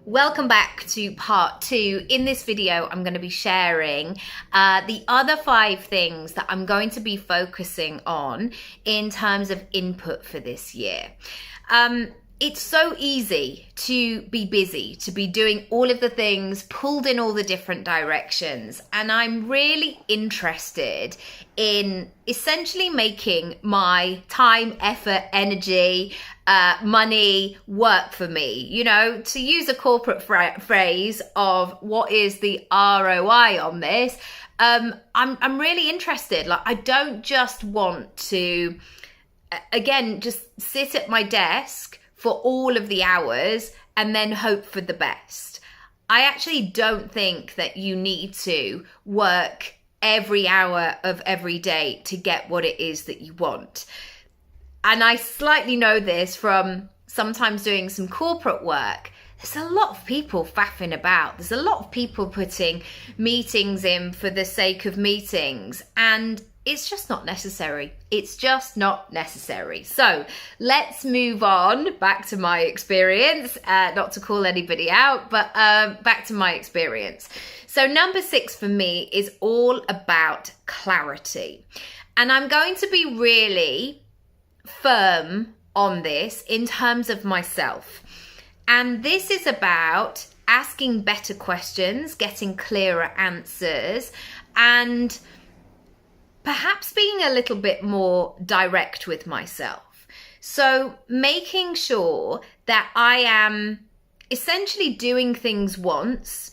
Welcome back to part 2. In this video, I'm going to be sharing the other 5 things that I'm going to be focusing on in terms of input for this year. It's so easy to be busy, to be doing all of the things, pulled in all the different directions. And I'm really interested in essentially making my time, effort, energy, money work for me. You know, to use a corporate phrase of what is the ROI on this, I'm really interested. Like, I don't just want to, again, just sit at my desk for all of the hours and then hope for the best. I actually don't think that you need to work every hour of every day to get what it is that you want. And I slightly know this from sometimes doing some corporate work. There's a lot of people faffing about. There's a lot of people putting meetings in for the sake of meetings, and it's just not necessary. It's just not necessary. So let's move on back to my experience, not to call anybody out, but back to my experience. So number 6 for me is all about clarity. And I'm going to be really firm on this in terms of myself. And this is about asking better questions, getting clearer answers, and perhaps being a little bit more direct with myself. So making sure that I am essentially doing things once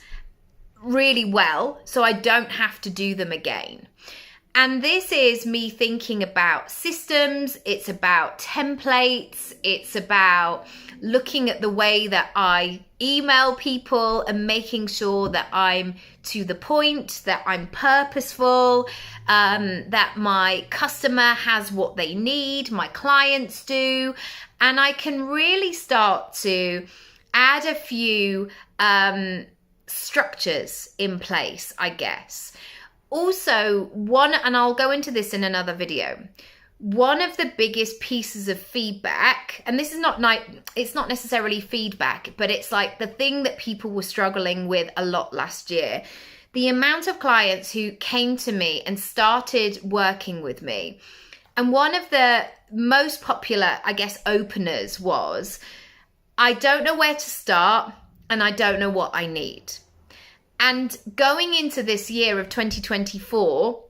really well, so I don't have to do them again. And this is me thinking about systems, it's about templates, it's about looking at the way that I email people and making sure that I'm to the point, that I'm purposeful, that my customer has what they need, my clients do, and I can really start to add a few structures in place, I guess. Also, and I'll go into this in another video, one of the biggest pieces of feedback, and this is it's not necessarily feedback, but it's like the thing that people were struggling with a lot last year. The amount of clients who came to me and started working with me. And one of the most popular, I guess, openers was, I don't know where to start and I don't know what I need. And going into this year of 2024,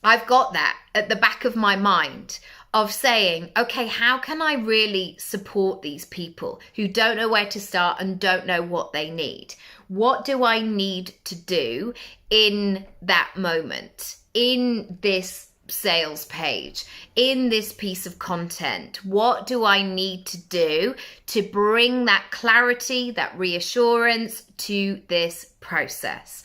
I've got that at the back of my mind of saying, okay, how can I really support these people who don't know where to start and don't know what they need? What do I need to do in that moment, in this sales page, in this piece of content? What do I need to do to bring that clarity, that reassurance to this process?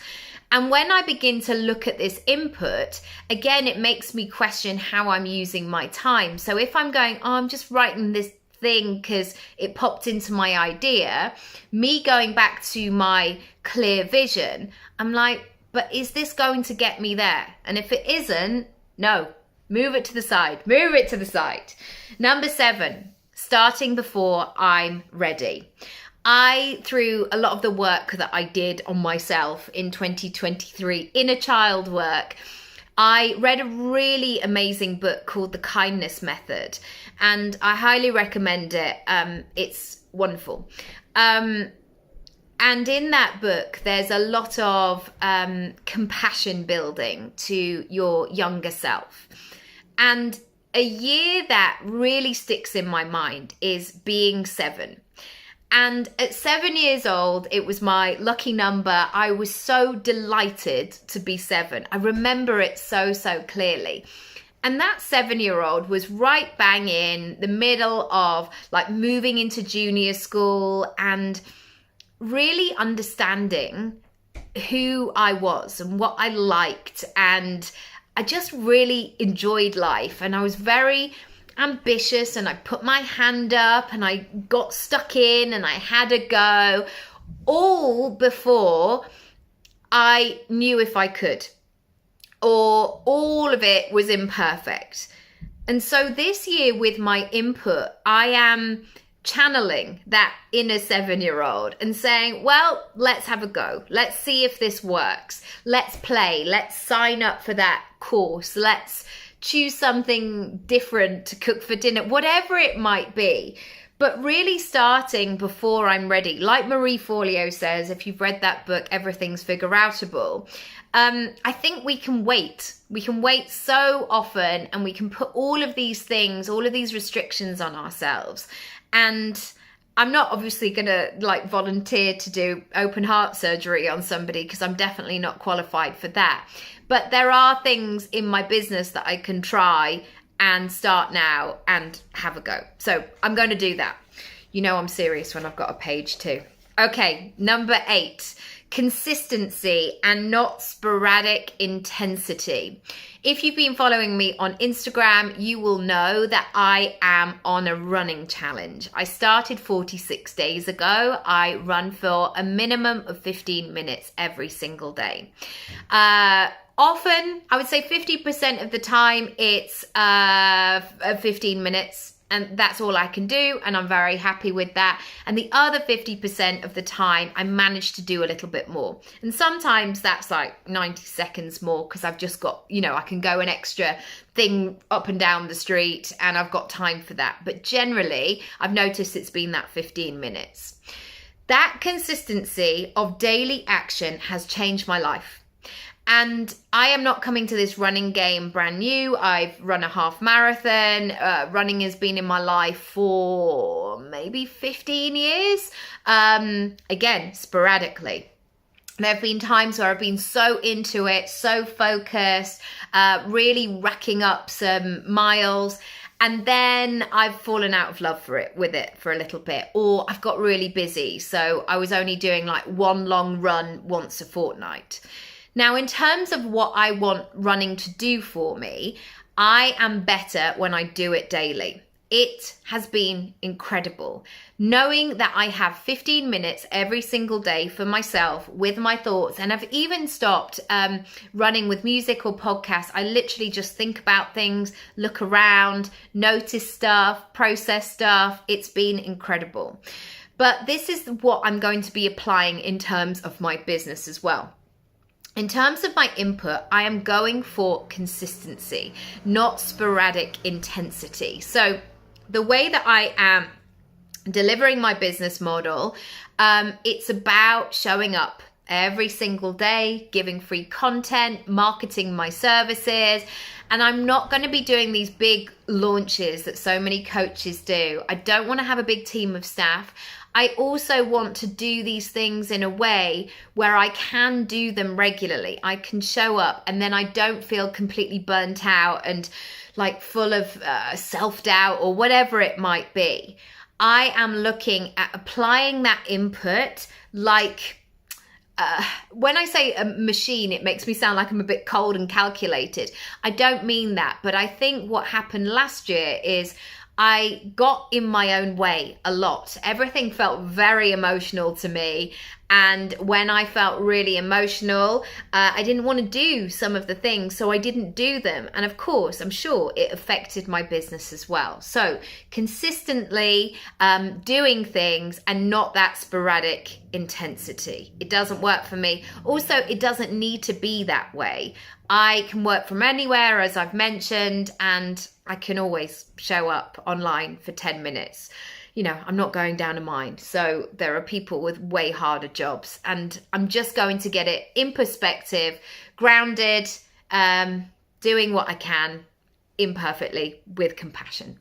And when I begin to look at this input, again, it makes me question how I'm using my time. So if I'm going, oh, I'm just writing this thing because it popped into my idea, me going back to my clear vision, I'm like, but is this going to get me there? And if it isn't, no, move it to the side, move it to the side. Number 7, starting before I'm ready. Through a lot of the work that I did on myself in 2023, inner child work, I read a really amazing book called The Kindness Method, and I highly recommend it. It's wonderful. And in that book, there's a lot of compassion building to your younger self. And a year that really sticks in my mind is being 7. And at 7 years old, it was my lucky number. I was so delighted to be 7. I remember it so clearly. And that 7-year-old was right bang in the middle of like moving into junior school and really understanding who I was and what I liked. And I just really enjoyed life. And I was very ambitious, and I put my hand up and I got stuck in and I had a go, all before I knew if I could, or all of it was imperfect. And so this year with my input, I am channeling that inner 7-year-old and saying, well, let's have a go. Let's see if this works. Let's play. Let's sign up for that course. Let's choose something different to cook for dinner, whatever it might be. But really starting before I'm ready. Like Marie Forleo says, if you've read that book, Everything's Figure-outable, I think we can wait. We can wait so often, and we can put all of these things, all of these restrictions on ourselves. And I'm not obviously going to like volunteer to do open heart surgery on somebody, because I'm definitely not qualified for that. But there are things in my business that I can try and start now and have a go. So I'm going to do that. You know I'm serious when I've got a page too. Okay, number 8, consistency and not sporadic intensity. If you've been following me on Instagram, you will know that I am on a running challenge. I started 46 days ago. I run for a minimum of 15 minutes every single day. Often, I would say 50% of the time, it's 15 minutes. And that's all I can do, and I'm very happy with that. And the other 50% of the time, I manage to do a little bit more. And sometimes that's like 90 seconds more, because I've just got, you know, I can go an extra thing up and down the street, and I've got time for that. But generally, I've noticed it's been that 15 minutes. That consistency of daily action has changed my life. And I am not coming to this running game brand new. I've run a half marathon. Running has been in my life for maybe 15 years. Again, sporadically. There have been times where I've been so into it, so focused, really racking up some miles. And then I've fallen out of love with it for a little bit, or I've got really busy. So I was only doing like one long run once a fortnight. Now, in terms of what I want running to do for me, I am better when I do it daily. It has been incredible. Knowing that I have 15 minutes every single day for myself with my thoughts, and I've even stopped running with music or podcasts. I literally just think about things, look around, notice stuff, process stuff. It's been incredible. But this is what I'm going to be applying in terms of my business as well. In terms of my input, I am going for consistency, not sporadic intensity. So the way that I am delivering my business model, it's about showing up every single day, giving free content, marketing my services. And I'm not going to be doing these big launches that so many coaches do. I don't want to have a big team of staff. I also want to do these things in a way where I can do them regularly. I can show up, and then I don't feel completely burnt out and like full of self-doubt or whatever it might be. I am looking at applying that input like when I say a machine, it makes me sound like I'm a bit cold and calculated. I don't mean that, but I think what happened last year is I got in my own way a lot. Everything felt very emotional to me. And when I felt really emotional, I didn't want to do some of the things, so I didn't do them. And of course, I'm sure it affected my business as well. So consistently doing things and not that sporadic intensity. It doesn't work for me. Also, it doesn't need to be that way. I can work from anywhere, as I've mentioned, and I can always show up online for 10 minutes. You know, I'm not going down a mine. So there are people with way harder jobs, and I'm just going to get it in perspective, grounded, doing what I can imperfectly with compassion.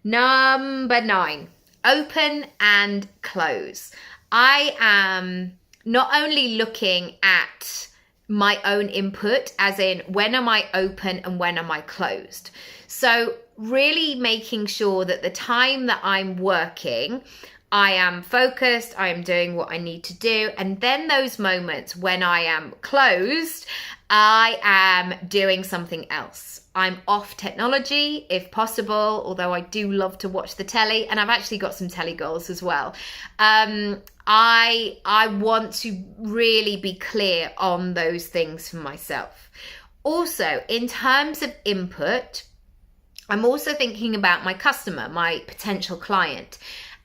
Number 9, open and close. I am not only looking at my own input, as in when am I open and when am I closed. So really making sure that the time that I'm working, I am focused, I am doing what I need to do. And then those moments when I am closed, I am doing something else. I'm off technology if possible, although I do love to watch the telly, and I've actually got some telly goals as well. I want to really be clear on those things for myself. Also, in terms of input, I'm also thinking about my customer, my potential client.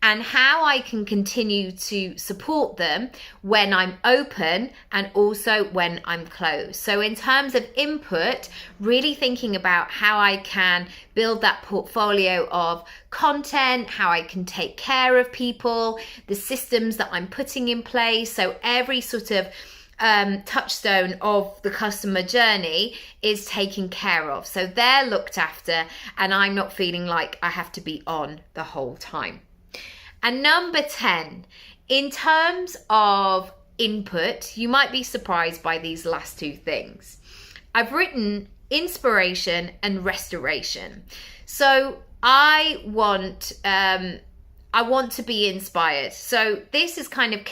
and how I can continue to support them when I'm open and also when I'm closed. So in terms of input, really thinking about how I can build that portfolio of content, how I can take care of people, the systems that I'm putting in place. So every sort of touchstone of the customer journey is taken care of. So they're looked after and I'm not feeling like I have to be on the whole time. And number 10, in terms of input, you might be surprised by these last two things. I've written inspiration and restoration. So I want to be inspired. So this is kind of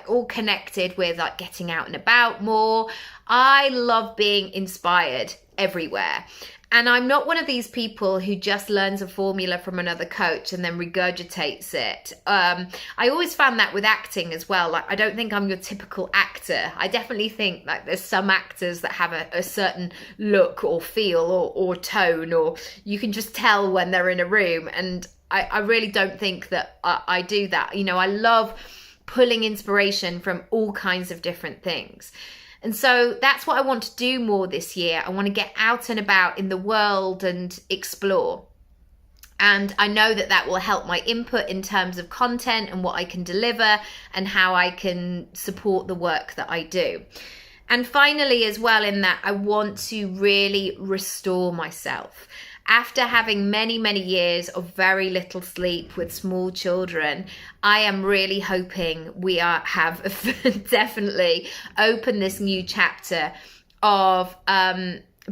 all connected with like getting out and about more. I love being inspired everywhere. And I'm not one of these people who just learns a formula from another coach and then regurgitates it. I always found that with acting as well. Like, I don't think I'm your typical actor. I definitely think like there's some actors that have a certain look or feel or tone, or you can just tell when they're in a room. And I really don't think that I do that. You know, I love pulling inspiration from all kinds of different things. And so that's what I want to do more this year. I want to get out and about in the world and explore. And I know that that will help my input in terms of content and what I can deliver and how I can support the work that I do. And finally, as well, in that, I want to really restore myself. After having many, many years of very little sleep with small children, I am really hoping we have definitely opened this new chapter of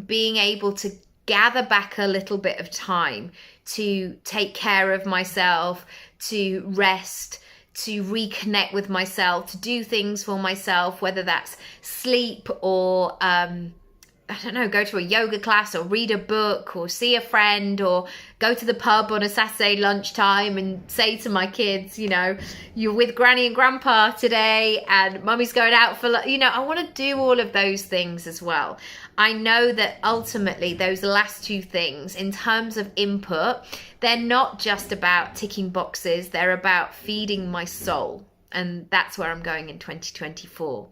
being able to gather back a little bit of time to take care of myself, to rest, to reconnect with myself, to do things for myself, whether that's sleep or I don't know, go to a yoga class or read a book or see a friend or go to the pub on a Saturday lunchtime and say to my kids, you know, you're with Granny and Grandpa today and Mummy's going out for, you know, I want to do all of those things as well. I know that ultimately those last two things in terms of input, they're not just about ticking boxes, they're about feeding my soul. And that's where I'm going in 2024.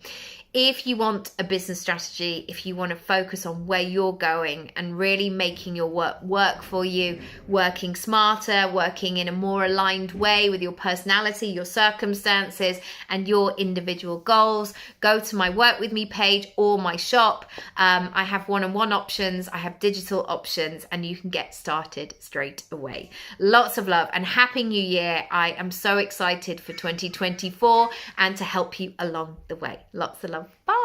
If you want a business strategy, if you want to focus on where you're going and really making your work for you, working smarter, working in a more aligned way with your personality, your circumstances, and your individual goals, go to my Work With Me page or my shop. I have one-on-one options, I have digital options, and you can get started straight away. Lots of love and Happy New Year. I am so excited for 2024 and to help you along the way. Lots of love. Bye.